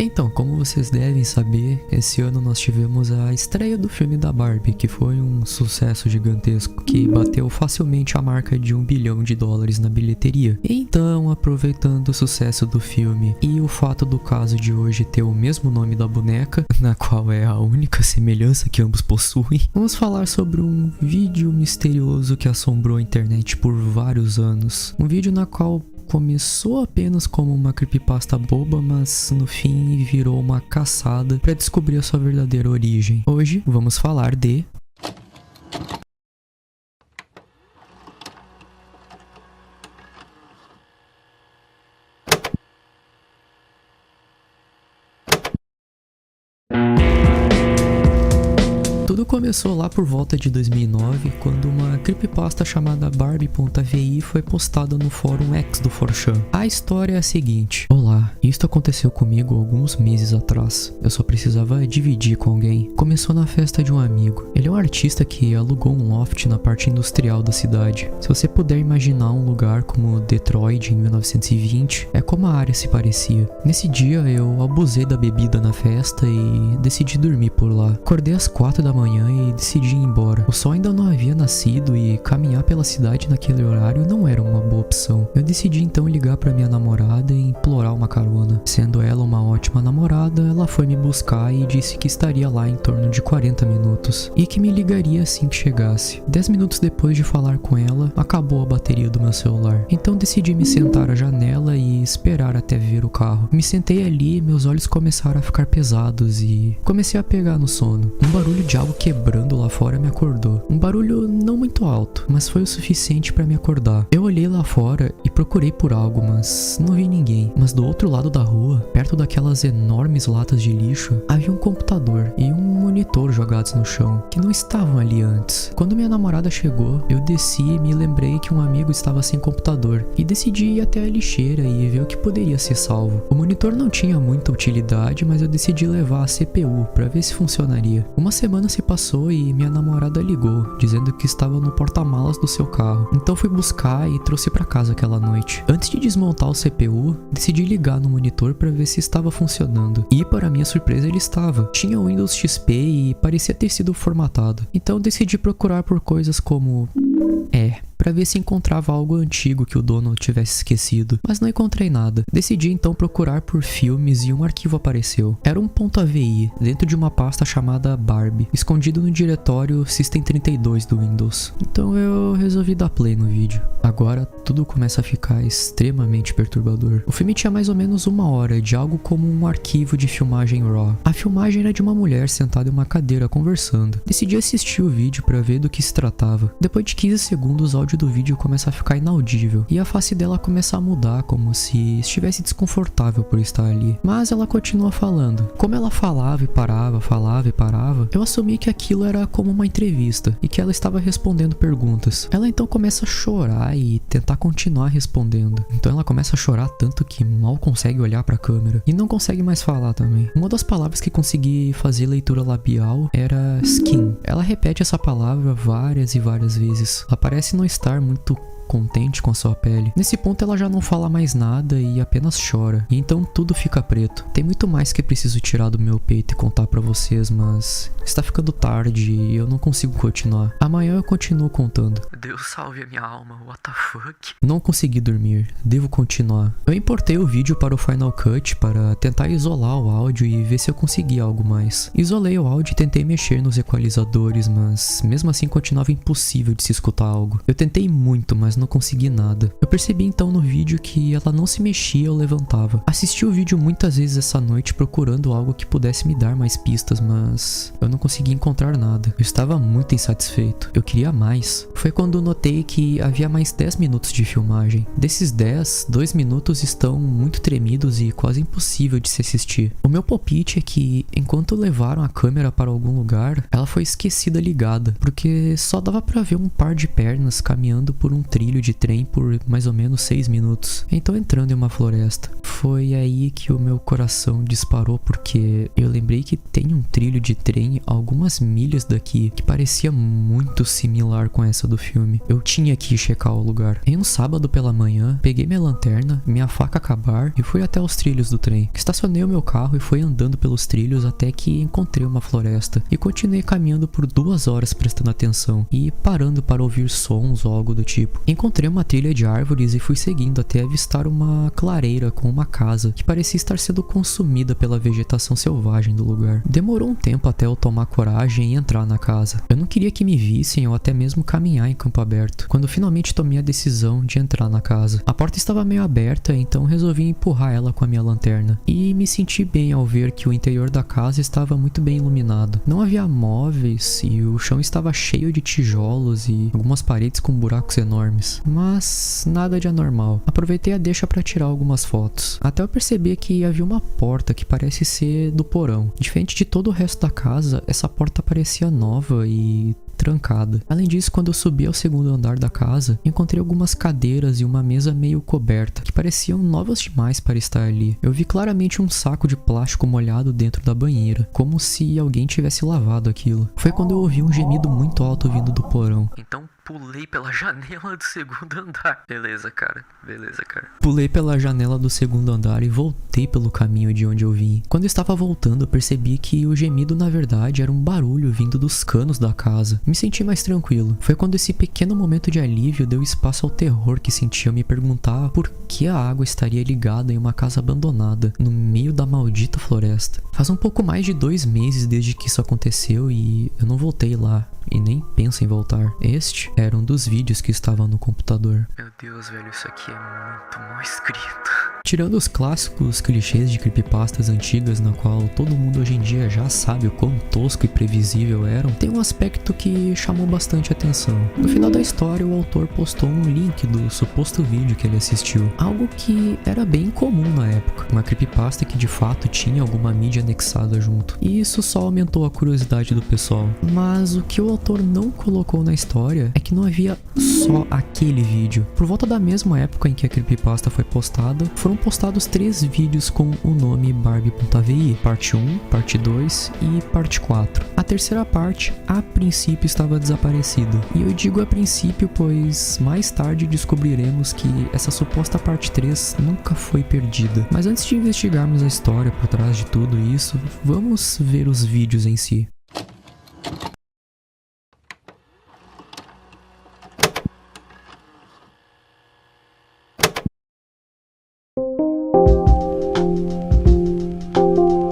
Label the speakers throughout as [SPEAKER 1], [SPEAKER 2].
[SPEAKER 1] Então, como vocês devem saber, esse ano nós tivemos a estreia do filme da Barbie, que foi um sucesso gigantesco, que bateu facilmente a marca de $1 bilhão na bilheteria. Então, aproveitando o sucesso do filme e o fato do caso de hoje ter o mesmo nome da boneca, na qual é a única semelhança que ambos possuem, vamos falar sobre um vídeo misterioso que assombrou a internet por vários anos. Um vídeo na qual começou apenas como uma creepypasta boba, mas no fim virou uma caçada para descobrir a sua verdadeira origem. Hoje vamos falar de... Tudo começou lá por volta de 2009, quando uma creepypasta chamada Barbie.vi foi postada no fórum X do 4chan. A história é a seguinte: olá, isto aconteceu comigo alguns meses atrás. Eu só precisava dividir com alguém. Começou na festa de um amigo. Ele é um artista que alugou um loft na parte industrial da cidade. Se você puder imaginar um lugar como Detroit em 1920, é como a área se parecia. Nesse dia eu abusei da bebida na festa e decidi dormir por lá. Acordei às 4 da manhã e decidi ir embora. O sol ainda não havia nascido e caminhar pela cidade naquele horário não era uma boa opção. Eu decidi então ligar para minha namorada e implorar uma carona. Sendo ela uma ótima namorada, ela foi me buscar e disse que estaria lá em torno de 40 minutos e que me ligaria assim que chegasse. 10 minutos depois de falar com ela, acabou a bateria do meu celular. Então decidi me sentar à janela e esperar até ver o carro. Me sentei ali e meus olhos começaram a ficar pesados e comecei a pegar no sono. Um barulho de algo quebrando lá fora me acordou. Um barulho não muito alto, mas foi o suficiente para me acordar. Eu olhei lá fora e procurei por algo, mas não vi ninguém. Mas do outro lado da rua, perto daquelas enormes latas de lixo, havia um computador e um monitor jogados no chão, que não estavam ali antes. Quando minha namorada chegou, eu desci e me lembrei que um amigo estava sem computador e decidi ir até a lixeira e ver o que poderia ser salvo. O monitor não tinha muita utilidade, mas eu decidi levar a CPU para ver se funcionaria. Uma semana se passou e minha namorada ligou, dizendo que estava no porta-malas do seu carro. Então fui buscar e trouxe para casa aquela noite. Antes de desmontar o CPU, decidi ligar no monitor para ver se estava funcionando. E para minha surpresa ele estava. Tinha o Windows XP e parecia ter sido formatado. Então decidi procurar por coisas como... para ver se encontrava algo antigo que o dono tivesse esquecido, mas não encontrei nada. Decidi então procurar por filmes e um arquivo apareceu. Era um .avi dentro de uma pasta chamada Barbie, escondido no diretório System32 do Windows. Então eu resolvi dar play no vídeo. Agora tudo começa a ficar extremamente perturbador. O filme tinha mais ou menos 1 hora de algo como um arquivo de filmagem RAW. A filmagem era de uma mulher sentada em uma cadeira conversando. Decidi assistir o vídeo para ver do que se tratava. Depois de 15 segundos, o áudio do vídeo começa a ficar inaudível e a face dela começa a mudar, como se estivesse desconfortável por estar ali. Mas ela continua falando. Como ela falava e parava, eu assumi que aquilo era como uma entrevista e que ela estava respondendo perguntas. Ela então começa a chorar e tentar continuar respondendo. Então ela começa a chorar tanto que mal consegue olhar para a câmera e não consegue mais falar também. Uma das palavras que consegui fazer leitura labial era skin. Ela repete essa palavra várias e várias vezes. Ela parece não estar muito contente com a sua pele. Nesse ponto ela já não fala mais nada e apenas chora. E então tudo fica preto. Tem muito mais que preciso tirar do meu peito e contar pra vocês, mas está ficando tarde e eu não consigo continuar. Amanhã eu continuo contando. Deus salve a minha alma, what the fuck? Não consegui dormir, devo continuar. Eu importei o vídeo para o Final Cut para tentar isolar o áudio e ver se eu conseguia algo mais. Isolei o áudio e tentei mexer nos equalizadores, mas mesmo assim continuava impossível de se escutar algo. Eu tentei muito, mas não consegui nada. Eu percebi então no vídeo que ela não se mexia ou levantava. Assisti o vídeo muitas vezes essa noite procurando algo que pudesse me dar mais pistas, mas eu não consegui encontrar nada. Eu estava muito insatisfeito. Eu queria mais. Foi quando notei que havia mais 10 minutos de filmagem. Desses 10, 2 minutos estão muito tremidos e quase impossível de se assistir. O meu palpite é que enquanto levaram a câmera para algum lugar, ela foi esquecida ligada, porque só dava para ver um par de pernas caminhando por um trilho trilho de trem por mais ou menos 6 minutos. Então, entrando em uma floresta, foi aí que o meu coração disparou, porque eu lembrei que tem um trilho de trem algumas milhas daqui que parecia muito similar com essa do filme. Eu tinha que checar o lugar. Em um sábado pela manhã, peguei minha lanterna, minha faca acabar e fui até os trilhos do trem. Estacionei o meu carro e fui andando pelos trilhos até que encontrei uma floresta e continuei caminhando por 2 horas prestando atenção e parando para ouvir sons ou algo do tipo. Encontrei uma trilha de árvores e fui seguindo até avistar uma clareira com uma casa que parecia estar sendo consumida pela vegetação selvagem do lugar. Demorou um tempo até eu tomar coragem e entrar na casa. Eu não queria que me vissem ou até mesmo caminhar em campo aberto, quando finalmente tomei a decisão de entrar na casa. A porta estava meio aberta, então resolvi empurrar ela com a minha lanterna. E me senti bem ao ver que o interior da casa estava muito bem iluminado. Não havia móveis e o chão estava cheio de tijolos e algumas paredes com buracos enormes. Mas nada de anormal. Aproveitei a deixa para tirar algumas fotos. Até eu percebi que havia uma porta que parece ser do porão. Diferente de todo o resto da casa, essa porta parecia nova e trancada. Além disso, quando eu subi ao segundo andar da casa, encontrei algumas cadeiras e uma mesa meio coberta, que pareciam novas demais para estar ali. Eu vi claramente um saco de plástico molhado dentro da banheira, como se alguém tivesse lavado aquilo. Foi quando eu ouvi um gemido muito alto vindo do porão. Então pulei pela janela do segundo andar. Beleza, cara. Pulei pela janela do segundo andar e voltei pelo caminho de onde eu vim. Quando eu estava voltando, eu percebi que o gemido na verdade era um barulho vindo dos canos da casa. Me senti mais tranquilo. Foi quando esse pequeno momento de alívio deu espaço ao terror que senti ao me perguntar por que a água estaria ligada em uma casa abandonada, no meio da maldita floresta. Faz um pouco mais de 2 meses desde que isso aconteceu e eu não voltei lá. E nem penso em voltar. Este era um dos vídeos que estavam no computador. Meu Deus, velho, isso aqui é muito mal escrito. Tirando os clássicos clichês de creepypastas antigas, na qual todo mundo hoje em dia já sabe o quão tosco e previsível eram, tem um aspecto que chamou bastante atenção. No final da história, o autor postou um link do suposto vídeo que ele assistiu. Algo que era bem comum na época. Uma creepypasta que de fato tinha alguma mídia anexada junto. E isso só aumentou a curiosidade do pessoal. Mas o que o autor não colocou na história é que não havia só aquele vídeo. Por volta da mesma época em que a creepypasta foi postada, foram postados 3 vídeos com o nome Barbie.vi, parte 1, parte 2 e parte 4. A terceira parte, a princípio, estava desaparecida. E eu digo a princípio, pois mais tarde descobriremos que essa suposta parte 3 nunca foi perdida. Mas antes de investigarmos a história por trás de tudo isso, vamos ver os vídeos em si.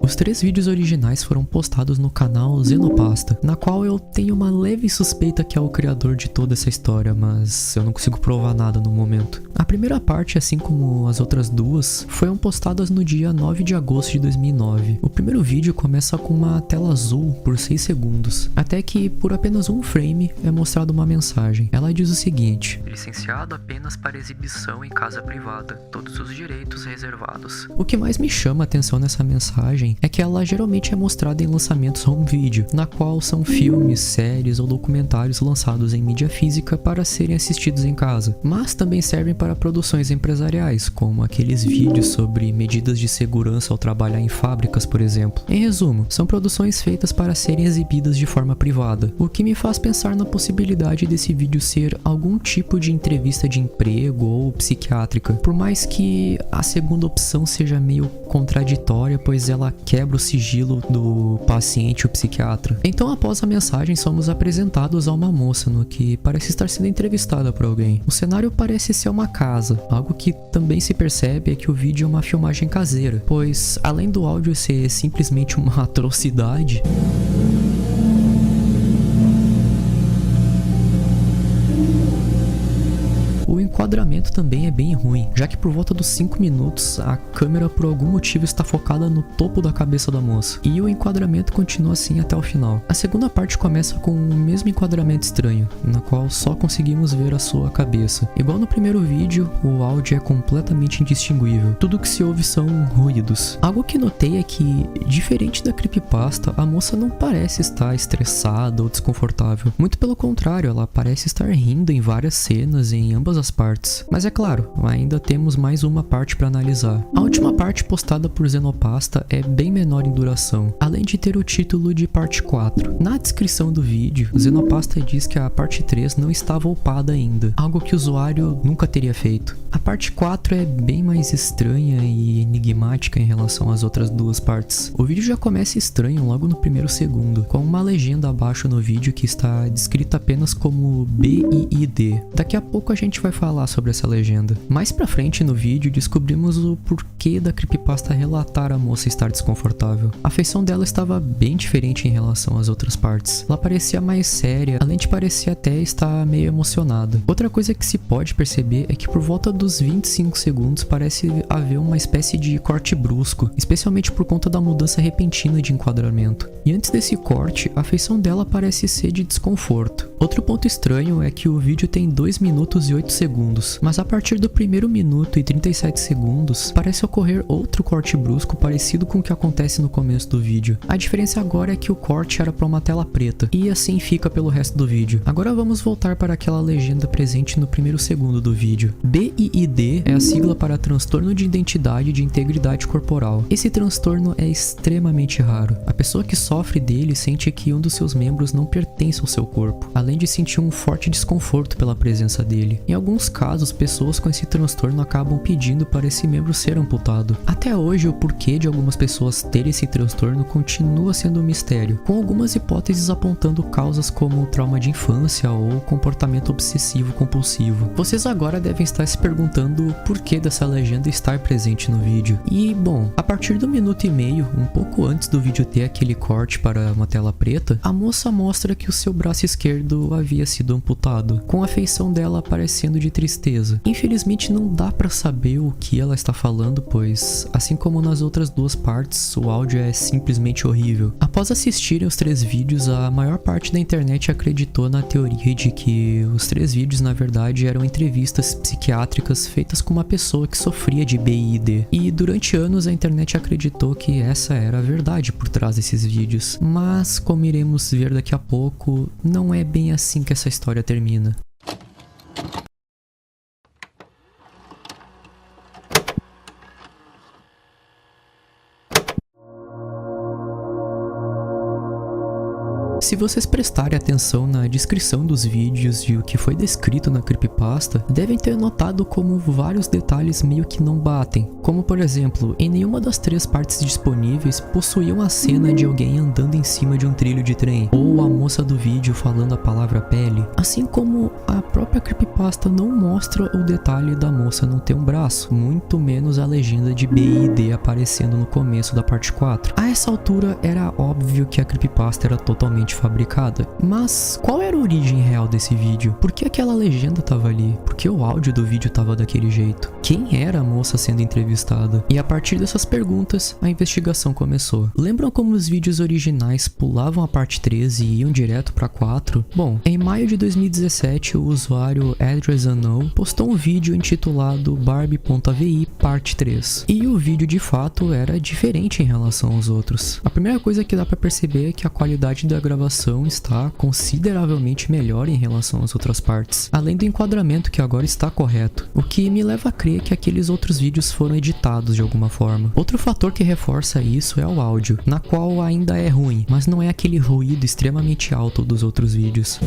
[SPEAKER 1] Os 3 vídeos originais foram postados no canal Xenopasta, na qual eu tenho uma leve suspeita que é o criador de toda essa história, mas eu não consigo provar nada no momento. A primeira parte, assim como as outras 2, foram postadas no dia 9 de agosto de 2009. O primeiro vídeo começa com uma tela azul por 6 segundos, até que por apenas um frame é mostrada uma mensagem. Ela diz o seguinte: licenciado apenas para exibição em casa privada, todos os direitos reservados. O que mais me chama a atenção nessa mensagem é que ela geralmente é mostrada em lançamentos home video, na qual são filmes, séries ou documentários lançados em mídia física para serem assistidos em casa, mas também servem para produções empresariais, como aqueles vídeos sobre medidas de segurança ao trabalhar em fábricas, por exemplo. Em resumo, são produções feitas para serem exibidas de forma privada, o que me faz pensar na possibilidade desse vídeo ser algum tipo de entrevista de emprego ou psiquiátrica, por mais que a segunda opção seja meio contraditória, pois ela quebra o sigilo do paciente ou psiquiatra. Então, após a mensagem, somos apresentados a uma moça no que parece estar sendo entrevistada por alguém. O cenário parece ser uma casa. Algo que também se percebe é que o vídeo é uma filmagem caseira, pois além do áudio ser simplesmente uma atrocidade, o enquadramento também é bem ruim, já que por volta dos 5 minutos a câmera por algum motivo está focada no topo da cabeça da moça, e o enquadramento continua assim até o final. A segunda parte começa com o mesmo enquadramento estranho, na qual só conseguimos ver a sua cabeça. Igual no primeiro vídeo, o áudio é completamente indistinguível, tudo que se ouve são ruídos. Algo que notei é que, diferente da creepypasta, a moça não parece estar estressada ou desconfortável, muito pelo contrário, ela parece estar rindo em várias cenas em ambas as partes. Mas é claro, ainda temos mais uma parte para analisar. A última parte postada por Xenopasta é bem menor em duração, além de ter o título de parte 4. Na descrição do vídeo, Xenopasta diz que a parte 3 não estava upada ainda, algo que o usuário nunca teria feito. A parte 4 é bem mais estranha e enigmática em relação às outras duas partes. O vídeo já começa estranho logo no primeiro segundo, com uma legenda abaixo no vídeo que está descrita apenas como BIID. Daqui a pouco a gente vai falar sobre essa legenda. Mais pra frente no vídeo descobrimos o porquê da creepypasta relatar a moça estar desconfortável. A feição dela estava bem diferente em relação às outras partes. Ela parecia mais séria, além de parecer até estar meio emocionada. Outra coisa que se pode perceber é que por volta dos 25 segundos parece haver uma espécie de corte brusco, especialmente por conta da mudança repentina de enquadramento. E antes desse corte, a feição dela parece ser de desconforto. Outro ponto estranho é que o vídeo tem 2 minutos e 8 segundos, mas a partir do primeiro minuto e 37 segundos, parece ocorrer outro corte brusco parecido com o que acontece no começo do vídeo. A diferença agora é que o corte era para uma tela preta, e assim fica pelo resto do vídeo. Agora vamos voltar para aquela legenda presente no primeiro segundo do vídeo. BIID é a sigla para transtorno de identidade de integridade corporal. Esse transtorno é extremamente raro. A pessoa que sofre dele sente que um dos seus membros não pertence ao seu corpo, além de sentir um forte desconforto pela presença dele. Em alguns casos, pessoas com esse transtorno acabam pedindo para esse membro ser amputado. Até hoje, o porquê de algumas pessoas terem esse transtorno continua sendo um mistério, com algumas hipóteses apontando causas como trauma de infância ou comportamento obsessivo compulsivo. Vocês agora devem estar se perguntando o porquê dessa legenda estar presente no vídeo. E, bom, a partir do minuto e meio, um pouco antes do vídeo ter aquele corte para uma tela preta, a moça mostra que o seu braço esquerdo havia sido amputado, com a feição dela aparecendo de tristeza. Infelizmente não dá pra saber o que ela está falando, pois, assim como nas outras duas partes, o áudio é simplesmente horrível. Após assistirem os 3 vídeos, a maior parte da internet acreditou na teoria de que os 3 vídeos na verdade eram entrevistas psiquiátricas feitas com uma pessoa que sofria de BID. E durante anos a internet acreditou que essa era a verdade por trás desses vídeos. Mas, como iremos ver daqui a pouco, não é bem assim que essa história termina. Se vocês prestarem atenção na descrição dos vídeos e o que foi descrito na creepypasta, devem ter notado como vários detalhes meio que não batem. Como por exemplo, em nenhuma das 3 partes disponíveis possuía uma cena de alguém andando em cima de um trilho de trem, ou a moça do vídeo falando a palavra pele. Assim como a própria creepypasta não mostra o detalhe da moça não ter um braço, muito menos a legenda de BID aparecendo no começo da parte 4. A essa altura era óbvio que a creepypasta era totalmente fabricada. Mas qual era a origem real desse vídeo? Por que aquela legenda tava ali? Por que o áudio do vídeo tava daquele jeito? Quem era a moça sendo entrevistada? E a partir dessas perguntas, a investigação começou. Lembram como os vídeos originais pulavam a parte 3 e iam direto pra 4? Bom, em maio de 2017, o usuário AddressUnknown postou um vídeo intitulado Barbie.avi parte 3. E o vídeo de fato era diferente em relação aos outros. A primeira coisa que dá pra perceber é que a qualidade da gravação está consideravelmente melhor em relação às outras partes, além do enquadramento que agora está correto, o que me leva a crer que aqueles outros vídeos foram editados de alguma forma. Outro fator que reforça isso é o áudio, na qual ainda é ruim, mas não é aquele ruído extremamente alto dos outros vídeos.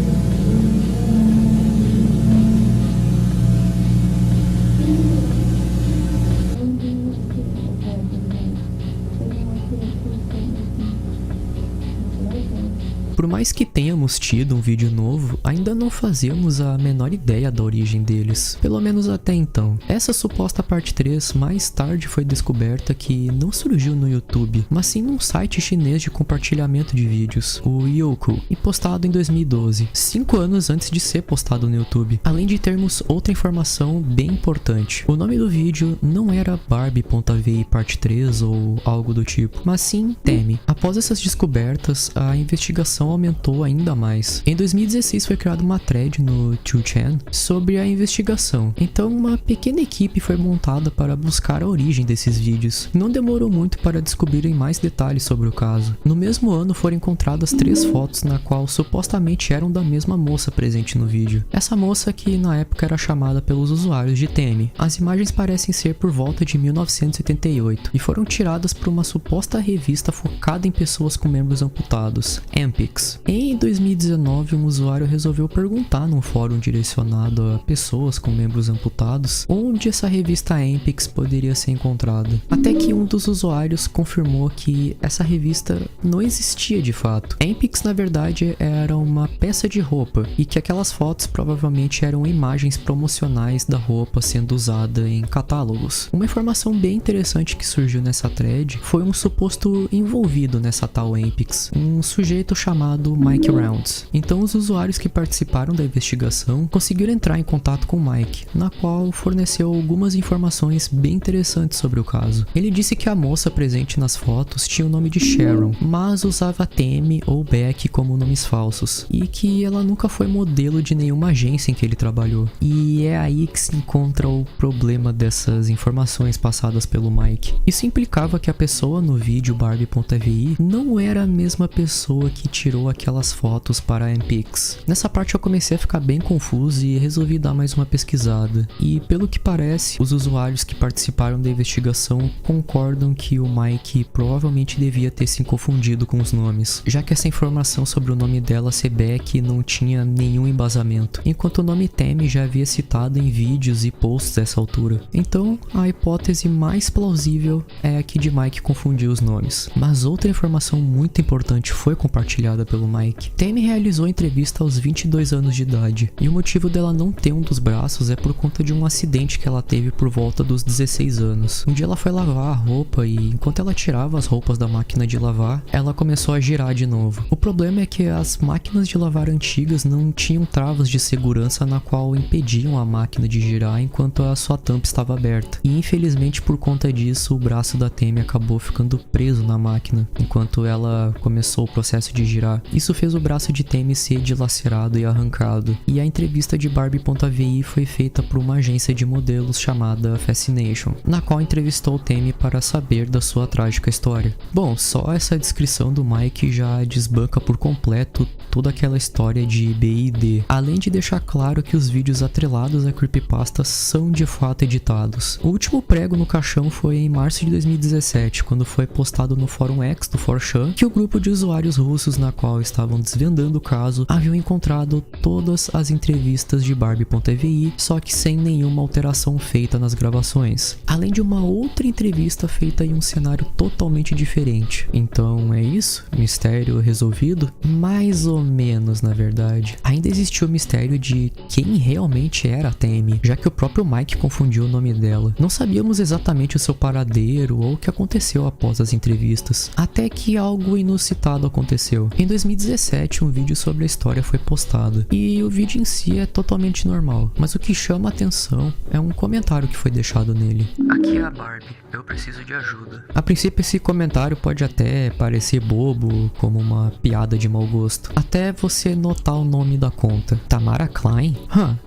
[SPEAKER 1] Por mais que tenhamos tido um vídeo novo, ainda não fazíamos a menor ideia da origem deles, pelo menos até então. Essa suposta parte 3 mais tarde foi descoberta que não surgiu no YouTube, mas sim num site chinês de compartilhamento de vídeos, o Youku, e postado em 2012, 5 anos antes de ser postado no YouTube. Além de termos outra informação bem importante, o nome do vídeo não era Barbie.vi parte 3 ou algo do tipo, mas sim Temi. Após essas descobertas, a investigação aumentou ainda mais. Em 2016 foi criada uma thread no 2chan sobre a investigação, então uma pequena equipe foi montada para buscar a origem desses vídeos. Não demorou muito para descobrirem mais detalhes sobre o caso. No mesmo ano foram encontradas 3 fotos na qual supostamente eram da mesma moça presente no vídeo. Essa moça que na época era chamada pelos usuários de Temi. As imagens parecem ser por volta de 1978 e foram tiradas por uma suposta revista focada em pessoas com membros amputados, Empix. Em 2019, um usuário resolveu perguntar num fórum direcionado a pessoas com membros amputados onde essa revista Empix poderia ser encontrada. Até que um dos usuários confirmou que essa revista não existia de fato. Empix na verdade era uma peça de roupa e que aquelas fotos provavelmente eram imagens promocionais da roupa sendo usada em catálogos. Uma informação bem interessante que surgiu nessa thread foi um suposto envolvido nessa tal Empix, um sujeito chamado Mike Rounds. Então os usuários que participaram da investigação conseguiram entrar em contato com Mike, na qual forneceu algumas informações bem interessantes sobre o caso. Ele disse que a moça presente nas fotos tinha o nome de Sharon, mas usava Temi ou Beck como nomes falsos, e que ela nunca foi modelo de nenhuma agência em que ele trabalhou. E é aí que se encontra o problema dessas informações passadas pelo Mike. Isso implicava que a pessoa no vídeo Barbie.vi não era a mesma pessoa que tirou aquelas fotos para a Empix. Nessa parte eu comecei a ficar bem confuso e resolvi dar mais uma pesquisada. E pelo que parece, os usuários que participaram da investigação concordam que o Mike provavelmente devia ter se confundido com os nomes, já que essa informação sobre o nome dela ser Beck não tinha nenhum embasamento, enquanto o nome Temi já havia citado em vídeos e posts dessa altura. Então, a hipótese mais plausível é a que de Mike confundiu os nomes. Mas outra informação muito importante foi compartilhada pelo Mike. Temi realizou a entrevista aos 22 anos de idade, e o motivo dela não ter um dos braços é por conta de um acidente que ela teve por volta dos 16 anos. Um dia ela foi lavar a roupa e enquanto ela tirava as roupas da máquina de lavar, ela começou a girar de novo. O problema é que as máquinas de lavar antigas não tinham travas de segurança na qual impediam a máquina de girar enquanto a sua tampa estava aberta. E infelizmente por conta disso, o braço da Temi acabou ficando preso na máquina enquanto ela começou o processo de girar. Isso fez o braço de Temi ser dilacerado e arrancado. E a entrevista de Barbie.vi foi feita por uma agência de modelos chamada Fascination, na qual entrevistou Temi para saber da sua trágica história. Bom, só essa descrição do Mike já desbanca por completo toda aquela história de BID, além de deixar claro que os vídeos atrelados à creepypasta são de fato editados. O último prego no caixão foi em março de 2017, quando foi postado no fórum X do 4chan que o grupo de usuários russos na qual estavam desvendando o caso haviam encontrado todas as entrevistas de Barbie.vi, só que sem nenhuma alteração feita nas gravações, além de uma outra entrevista feita em um cenário totalmente diferente. Então é isso? Mistério resolvido? Mais ou menos, na verdade. Ainda existiu o mistério de quem realmente era a Temi, já que o próprio Mike confundiu o nome dela. Não sabíamos exatamente o seu paradeiro ou o que aconteceu após as entrevistas, até que algo inusitado aconteceu. Em 2017, um vídeo sobre a história foi postado, e o vídeo em si é totalmente normal, mas o que chama a atenção é um comentário que foi deixado nele. Aqui é a Barbie, eu preciso de ajuda. A princípio esse comentário pode até parecer bobo, como uma piada de mau gosto, até você notar o nome da conta, Tamara Klein.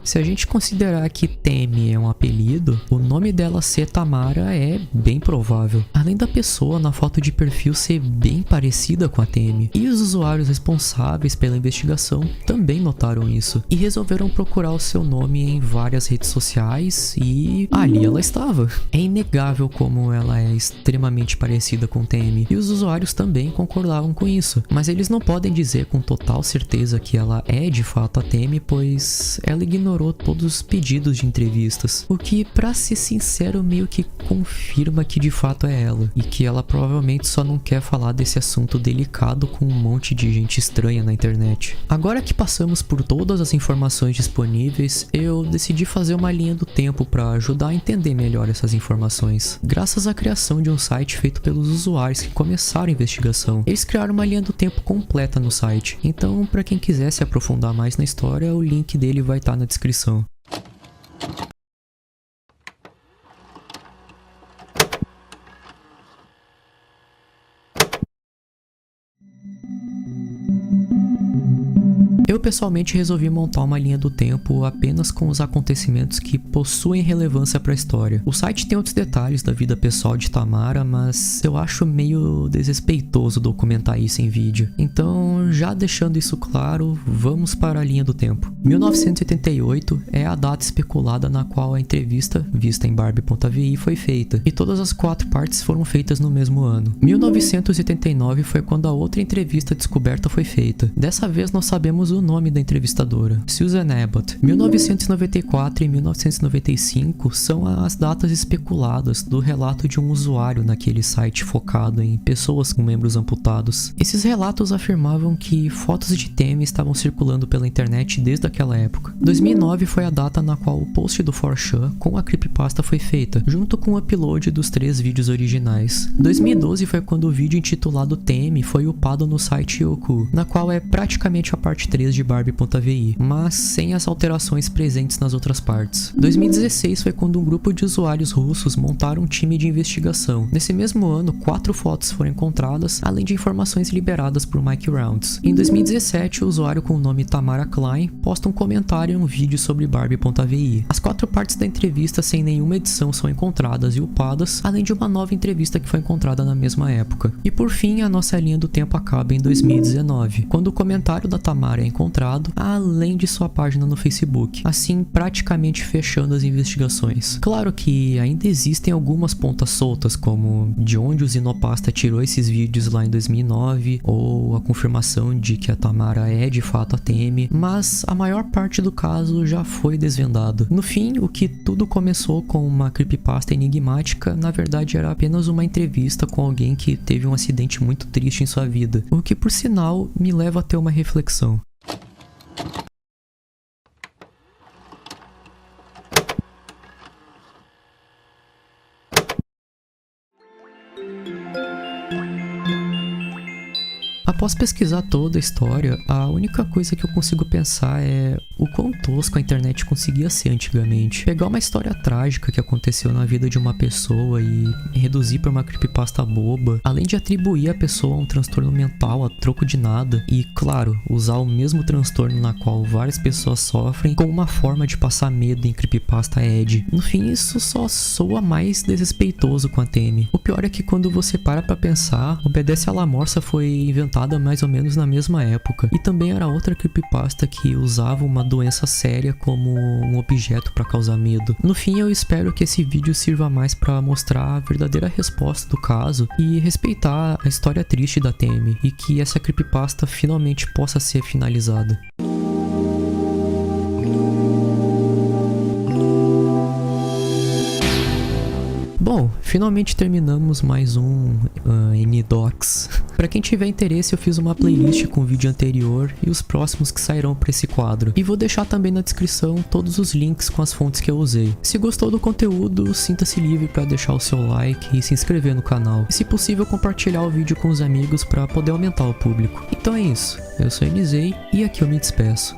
[SPEAKER 1] Se a gente considerar que Temi é um apelido, o nome dela ser Tamara é bem provável, além da pessoa na foto de perfil ser bem parecida com a Temi. E os usuários responsáveis pela investigação também notaram isso e resolveram procurar o seu nome em várias redes sociais e ali ela estava. É inegável como ela é extremamente parecida com Temi, e os usuários também concordavam com isso, mas eles não podem dizer com total certeza que ela é de fato a Temi, pois ela ignorou todos os pedidos de entrevistas, o que, pra ser sincero, meio que confirma que de fato é ela, e que ela provavelmente só não quer falar desse assunto delicado com um monte de de gente estranha na internet. Agora que passamos por todas as informações disponíveis, eu decidi fazer uma linha do tempo para ajudar a entender melhor essas informações. Graças à criação de um site feito pelos usuários que começaram a investigação, eles criaram uma linha do tempo completa no site. Então, para quem quiser se aprofundar mais na história, o link dele vai estar na descrição. Eu pessoalmente resolvi montar uma linha do tempo apenas com os acontecimentos que possuem relevância para a história. O site tem outros detalhes da vida pessoal de Tamara, mas eu acho meio desrespeitoso documentar isso em vídeo. Então, já deixando isso claro, vamos para a linha do tempo. 1988 é a data especulada na qual a entrevista, vista em Barbie.vi, foi feita, e todas as 4 partes foram feitas no mesmo ano. 1989 foi quando a outra entrevista descoberta foi feita. Dessa vez nós sabemos o nome da entrevistadora, Susan Abbott. 1994 e 1995 são as datas especuladas do relato de um usuário naquele site focado em pessoas com membros amputados. Esses relatos afirmavam que fotos de Tammy estavam circulando pela internet desde aquela época. 2009 foi a data na qual o post do 4chan com a creepypasta foi feita, junto com o upload dos 3 vídeos originais. 2012 foi quando o vídeo intitulado Tammy foi upado no site Youku, na qual é praticamente a parte 3 de Barbie.vi, mas sem as alterações presentes nas outras partes. 2016 foi quando um grupo de usuários russos montaram um time de investigação. Nesse mesmo ano, 4 fotos foram encontradas, além de informações liberadas por Mike Rounds. Em 2017, o usuário com o nome Tamara Klein posta um comentário em um vídeo sobre Barbie.vi. As 4 partes da entrevista sem nenhuma edição são encontradas e upadas, além de uma nova entrevista que foi encontrada na mesma época. E por fim, a nossa linha do tempo acaba em 2019, quando o comentário da Tamara é encontrado, além de sua página no Facebook, assim praticamente fechando as investigações. Claro que ainda existem algumas pontas soltas, como de onde o Zinopasta tirou esses vídeos lá em 2009, ou a confirmação de que a Tamara é de fato a Tammy, mas a maior parte do caso já foi desvendado. No fim, o que tudo começou com uma creepypasta enigmática, na verdade era apenas uma entrevista com alguém que teve um acidente muito triste em sua vida, o que por sinal me leva a ter uma reflexão. Após pesquisar toda a história, a única coisa que eu consigo pensar é o quão tosco a internet conseguia ser antigamente. Pegar uma história trágica que aconteceu na vida de uma pessoa e reduzir para uma creepypasta boba, além de atribuir a pessoa a um transtorno mental a troco de nada, e, claro, usar o mesmo transtorno na qual várias pessoas sofrem como uma forma de passar medo em creepypasta Ed. No fim, isso só soa mais desrespeitoso com a Tammy. O pior é que quando você para pra pensar, Obedece à Lamorsa foi inventada mais ou menos na mesma época, e também era outra creepypasta que usava uma doença séria como um objeto para causar medo. No fim, eu espero que esse vídeo sirva mais para mostrar a verdadeira resposta do caso e respeitar a história triste da Tammy, e que essa creepypasta finalmente possa ser finalizada. Bom, finalmente terminamos mais um N-Docs. Para quem tiver interesse, eu fiz uma playlist com o vídeo anterior e os próximos que sairão para esse quadro. E vou deixar também na descrição todos os links com as fontes que eu usei. Se gostou do conteúdo, sinta-se livre para deixar o seu like e se inscrever no canal. E se possível, compartilhar o vídeo com os amigos para poder aumentar o público. Então é isso, eu sou MZ e aqui eu me despeço.